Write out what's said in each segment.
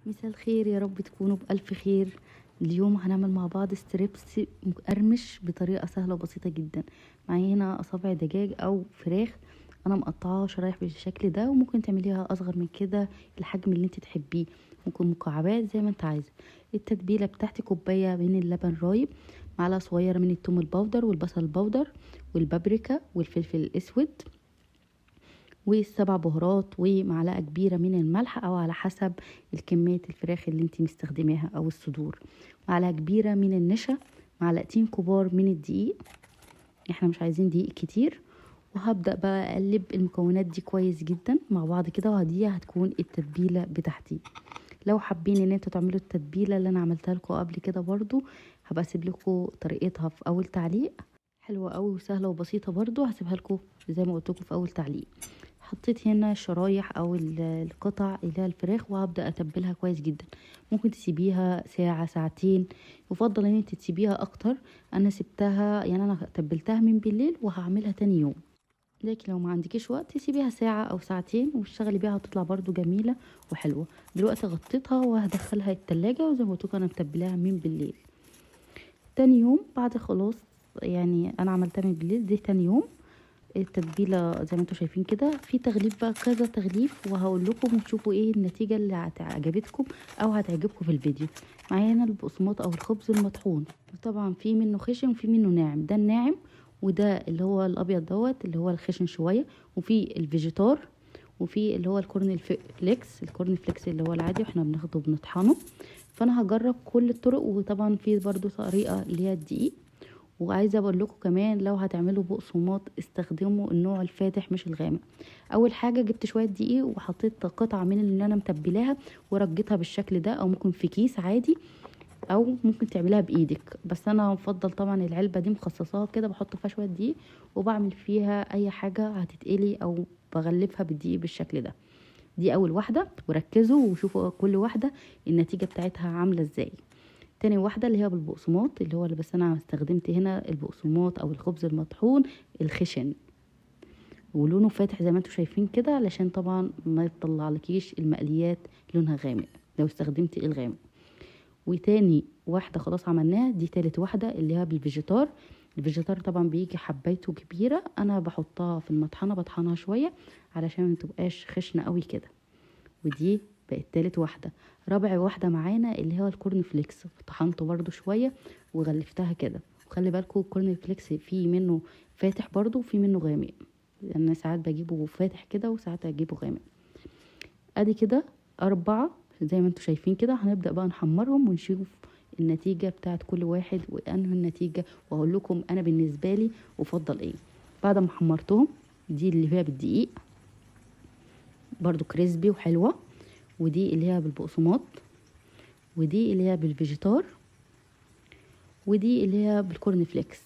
مساء الخير، يا رب تكونوا بألف خير. اليوم هنعمل مع بعض ستريبس مقرمش بطريقة سهلة وبسيطة جدا. معايا هنا أصابع دجاج أو فراخ، أنا مقطعاها شرايح بالشكل ده، وممكن تعمليها أصغر من كده الحجم اللي انت تحبيه، ممكن مكعبات زي ما انت عايزة. التتبيلة بتاعتي كوباية من اللبن رايب، معلقة صغيرة من الثوم البودر والبصل البودر والبابريكا والفلفل الأسود والسبع بهارات ومعلقه كبيره من الملح او على حسب الكميه الفراخ اللي انت مستخدماها او الصدور، معلقه كبيره من النشا، معلقتين كبار من الدقيق، احنا مش عايزين دقيق كتير. وهبدأ بقى اقلب المكونات دي كويس جدا مع بعض كده، وهدي هتكون التتبيله بتاعتي. لو حابين ان انتوا تعملوا التتبيله اللي انا عملتها لكم قبل كده برضو، هبقى اسيب لكم طريقتها في اول تعليق. حلوه قوي وسهله وبسيطه برضو، هسيبها لكم زي ما قلت لكم في اول تعليق. حطيت هنا الشرايح او القطع اللي هي الفراخ، وهبدا اتبلها كويس جدا. ممكن تسيبيها ساعه ساعتين، يفضل ان انت تسيبيها اكتر. انا سبتها يعني انا تبلتها من بالليل وهعملها تاني يوم، لكن لو ما عندكيش وقت سيبيها ساعه او ساعتين واشتغلي بيها، هتطلع برضو جميله وحلوه. دلوقتي غطيتها وهدخلها التلاجة، وزي ما قلت لكم انا متبلاها من بالليل. تاني يوم بعد خلاص، يعني انا عملتها من بالليل، دي تاني يوم. التتبيله زي ما انتم شايفين كده، في تغليف بقى كذا تغليف، وهقول لكم وتشوفوا ايه النتيجه اللي عجبتكم او هتعجبكم في الفيديو. معايا هنا البقسماط او الخبز المطحون، طبعا في منه خشن وفي منه ناعم، ده الناعم وده اللي هو الابيض دوت اللي هو الخشن شويه، وفي الفيجيتار، وفي اللي هو الكورن فليكس اللي هو العادي واحنا بناخده بنطحنه. فانا هجرب كل الطرق، وطبعا في برضو طريقه اللي هي الدقيق. وعايزه اقول لكم كمان لو هتعملوا بقسماط استخدموا النوع الفاتح مش الغامق. اول حاجه جبت شويه دقيق وحطيت قطعه من اللي انا متبلاها ورجيتها بالشكل ده، او ممكن في كيس عادي، او ممكن تعمليها بايدك، بس انا بفضل طبعا العلبه دي مخصصاها كده، بحط فيها شويه دقيق وبعمل فيها اي حاجه هتتقلي، او بغلفها بالدقيق بالشكل ده. دي اول واحده، وركزوا وشوفوا كل واحده النتيجه بتاعتها عامله ازاي. تاني واحدة اللي هي بالبقسماط، اللي هو اللي بس انا استخدمت هنا البقسماط او الخبز المطحون الخشن، ولونه فاتح زي ما انتم شايفين كده، علشان طبعا ما يطلعلكيش المقليات لونها غامق لو استخدمتي الغامق. وتاني واحدة خلاص عملناها، دي تالت واحدة اللي هي بالفيجيتار. الفيجيتار طبعا بيجي حبايته كبيرة، انا بحطها في المطحنة بطحنها شوية علشان ما تبقاش خشنة قوي كده. ودي بقت تالت واحدة. رابع واحدة معانا اللي هو الكورن فليكس، طحنته برضو شوية وغلفتها كده. وخلي بالكم الكورن فليكس فيه منه فاتح برضو وفيه منه غامق، لان يعني ساعات بجيبه فاتح كده وساعات اجيبه غامق. ادي كده 4 زي ما انتم شايفين كده. هنبدأ بقى نحمرهم ونشوف النتيجة بتاعت كل واحد وانه النتيجة، واقول لكم انا بالنسبة لي افضل ايه. بعد ما حمرتهم، دي اللي هي بالدقيق برضو كريسبي وحلوة، ودي اللي هي بالبقسماط، ودي اللي هي بالفيجيتار، ودي اللي هي بالكورن فليكس.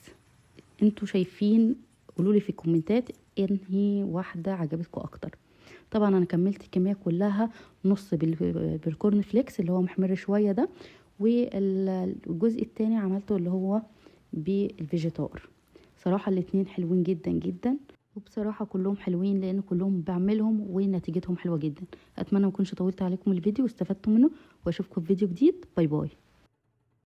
انتوا شايفين؟ قولوا لي في الكومنتات انهي واحده عجبتكم اكتر. طبعا انا كملت الكميه كلها، نص بالكورن فليكس اللي هو محمر شويه ده، والجزء التاني عملته اللي هو بالفيجيتار. صراحه الاتنين حلوين جدا جدا، وبصراحة كلهم حلوين لان كلهم بعملهم ونتيجتهم حلوة جدا. اتمنى ما اكونش طولت عليكم الفيديو واستفدتوا منه، واشوفكم في فيديو جديد. باي باي.